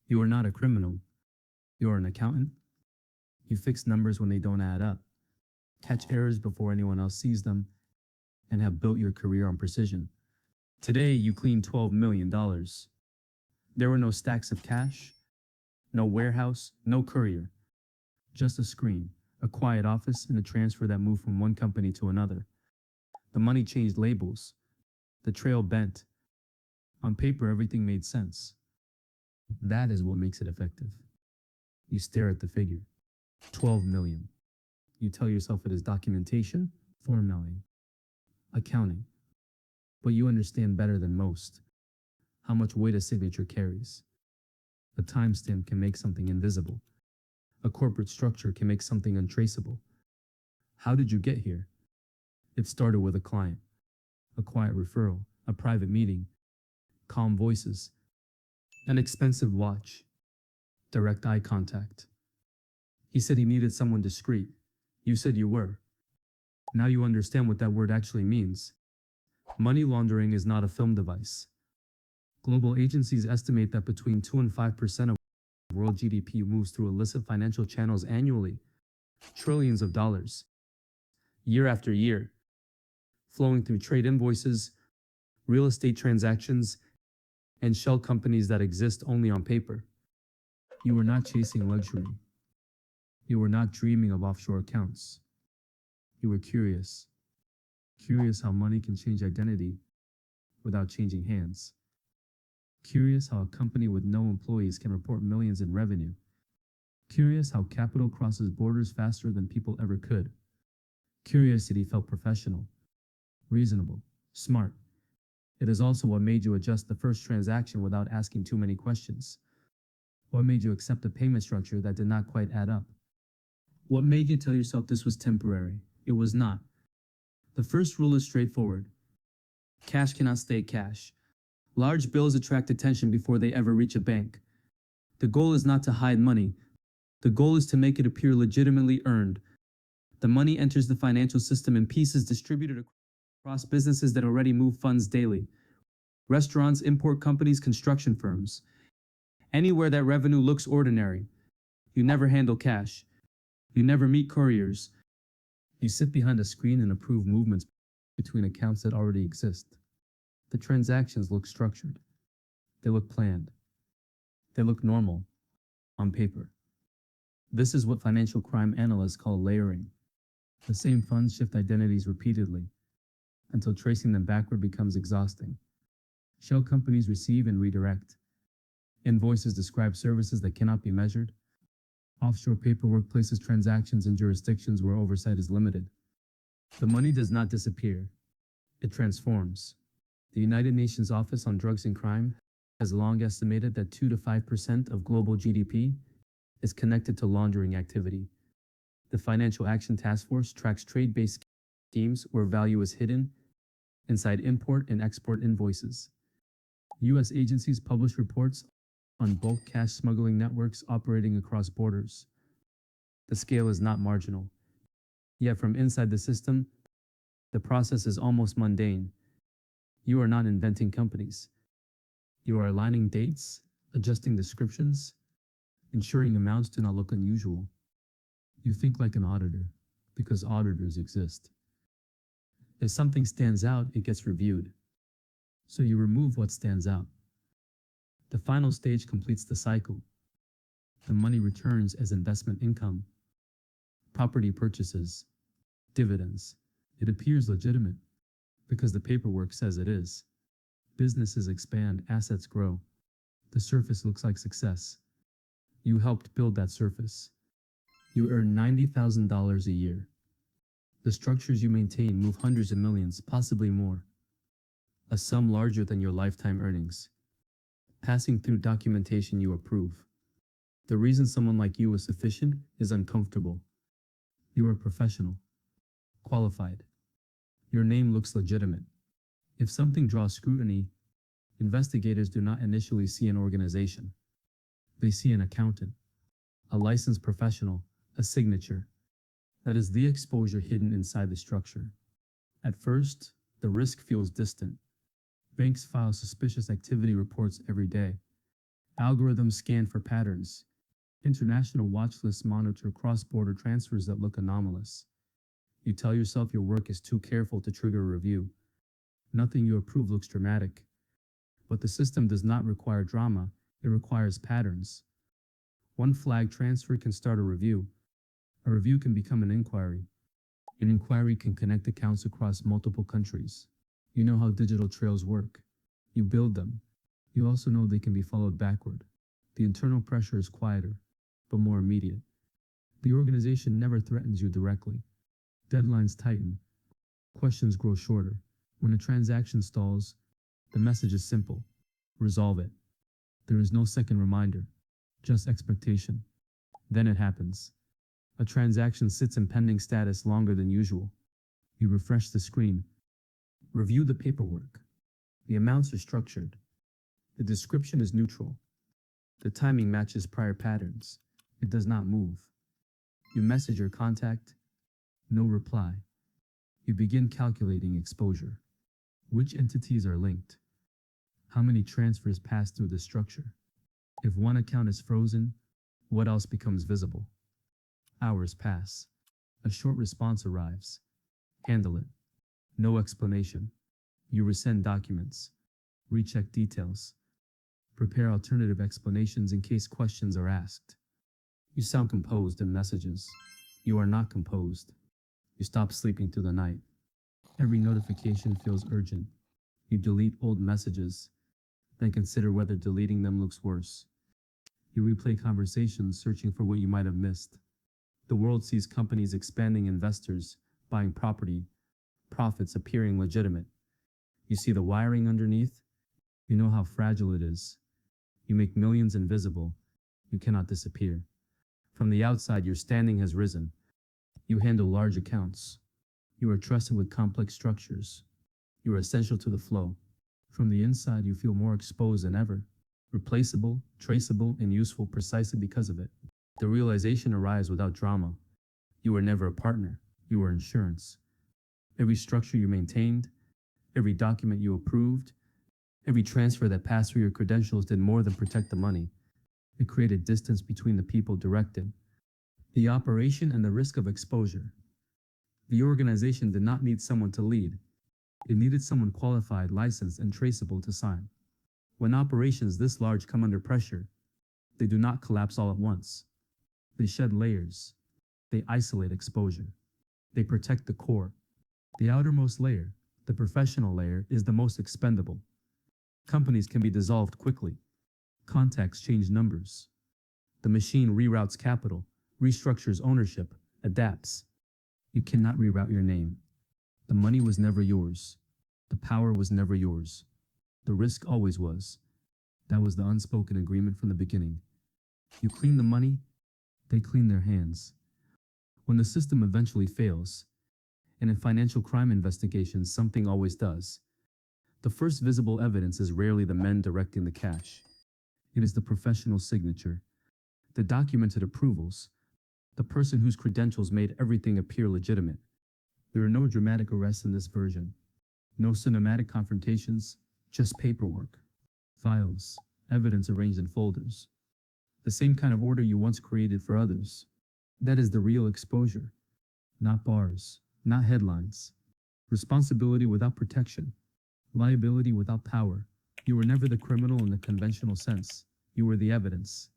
You are not a criminal. You are an accountant. You fix numbers when they don't add up, catch errors before anyone else sees them, and have built your career on precision. Today, you cleaned $12 million. There were no stacks of cash, no warehouse, no courier, just a screen, a quiet office, and a transfer that moved from one company to another. The money changed labels. The trail bent. On paper, everything made sense. That is what makes it effective. You stare at the figure. 12 million. You tell yourself it is documentation, formatting, accounting. But you understand better than most how much weight a signature carries. A timestamp can make something invisible. A corporate structure can make something untraceable. How did you get here? It started with a client, a quiet referral, a private meeting, calm voices, an expensive watch, direct eye contact. He said he needed someone discreet. You said you were. Now you understand what that word actually means. Money laundering is not a film device. Global agencies estimate that between 2 and 5% of world GDP moves through illicit financial channels annually. Trillions of dollars, year after year, flowing through trade invoices, real estate transactions, and shell companies that exist only on paper. You were not chasing luxury. You were not dreaming of offshore accounts. You were curious. Curious how money can change identity without changing hands. Curious how a company with no employees can report millions in revenue. Curious how capital crosses borders faster than people ever could. Curiosity felt professional, reasonable, smart. It is also what made you adjust the first transaction without asking too many questions. What made you accept a payment structure that did not quite add up? What made you tell yourself this was temporary? It was not. The first rule is straightforward. Cash cannot stay cash. Large bills attract attention before they ever reach a bank. The goal is not to hide money. The goal is to make it appear legitimately earned. The money enters the financial system in pieces distributed across businesses that already move funds daily. Restaurants, import companies, construction firms. Anywhere that revenue looks ordinary. You never handle cash. You never meet couriers. You sit behind a screen and approve movements between accounts that already exist. The transactions look structured. They look planned. They look normal on paper. This is what financial crime analysts call layering. The same funds shift identities repeatedly until tracing them backward becomes exhausting. Shell companies receive and redirect. Invoices describe services that cannot be measured. Offshore paperwork places transactions in jurisdictions where oversight is limited. The money does not disappear. It transforms. The United Nations Office on Drugs and Crime has long estimated that 2 to 5% of global GDP is connected to laundering activity. The Financial Action Task Force tracks trade-based schemes where value is hidden inside import and export invoices. U.S. agencies publish reports on bulk cash smuggling networks operating across borders. The scale is not marginal. Yet from inside the system, the process is almost mundane. You are not inventing companies. You are aligning dates, adjusting descriptions, ensuring amounts do not look unusual. You think like an auditor, because auditors exist. If something stands out, it gets reviewed. So you remove what stands out. The final stage completes the cycle. The money returns as investment income, property purchases, dividends. It appears legitimate because the paperwork says it is. Businesses expand, assets grow. The surface looks like success. You helped build that surface. You earn $90,000 a year. The structures you maintain move hundreds of millions, possibly more. A sum larger than your lifetime earnings. Passing through documentation you approve. The reason someone like you is sufficient is uncomfortable. You are professional, qualified. Your name looks legitimate. If something draws scrutiny, investigators do not initially see an organization. They see an accountant, a licensed professional, a signature. That is the exposure hidden inside the structure. At first, the risk feels distant. Banks file suspicious activity reports every day. Algorithms scan for patterns. International watch lists monitor cross-border transfers that look anomalous. You tell yourself your work is too careful to trigger a review. Nothing you approve looks dramatic. But the system does not require drama, it requires patterns. One flag transfer can start a review. A review can become an inquiry. An inquiry can connect accounts across multiple countries. You know how digital trails work. You build them. You also know they can be followed backward. The internal pressure is quieter, but more immediate. The organization never threatens you directly. Deadlines tighten. Questions grow shorter. When a transaction stalls, the message is simple. Resolve it. There is no second reminder, just expectation. Then it happens. A transaction sits in pending status longer than usual. You refresh the screen. Review the paperwork. The amounts are structured. The description is neutral. The timing matches prior patterns. It does not move. You message your contact. No reply. You begin calculating exposure. Which entities are linked? How many transfers pass through the structure? If one account is frozen, what else becomes visible? Hours pass. A short response arrives. Handle it. No explanation. You resend documents. Recheck details. Prepare alternative explanations in case questions are asked. You sound composed in messages. You are not composed. You stop sleeping through the night. Every notification feels urgent. You delete old messages, then consider whether deleting them looks worse. You replay conversations searching for what you might have missed. The world sees companies expanding, investors buying property, profits appearing legitimate. You see the wiring underneath. You know how fragile it is. You make millions invisible. You cannot disappear. From the outside, your standing has risen. You handle large accounts. You are trusted with complex structures. You are essential to the flow. From the inside, you feel more exposed than ever. Replaceable, traceable, and useful precisely because of it. The realization arrives without drama. You were never a partner. You were insurance. Every structure you maintained, every document you approved, every transfer that passed through your credentials did more than protect the money. It created distance between the people directed, the operation, and the risk of exposure. The organization did not need someone to lead. It needed someone qualified, licensed, and traceable to sign. When operations this large come under pressure, they do not collapse all at once. They shed layers. They isolate exposure. They protect the core. The outermost layer, the professional layer, is the most expendable. Companies can be dissolved quickly. Contacts change numbers. The machine reroutes capital, restructures ownership, adapts. You cannot reroute your name. The money was never yours. The power was never yours. The risk always was. That was the unspoken agreement from the beginning. You clean the money, they clean their hands. When the system eventually fails, and in financial crime investigations, something always does, the first visible evidence is rarely the men directing the cash. It is the professional signature, the documented approvals, the person whose credentials made everything appear legitimate. There are no dramatic arrests in this version, no cinematic confrontations, just paperwork, files, evidence arranged in folders. The same kind of order you once created for others. That is the real exposure. Not bars, not headlines. Responsibility without protection. Liability without power. You were never the criminal in the conventional sense. You were the evidence.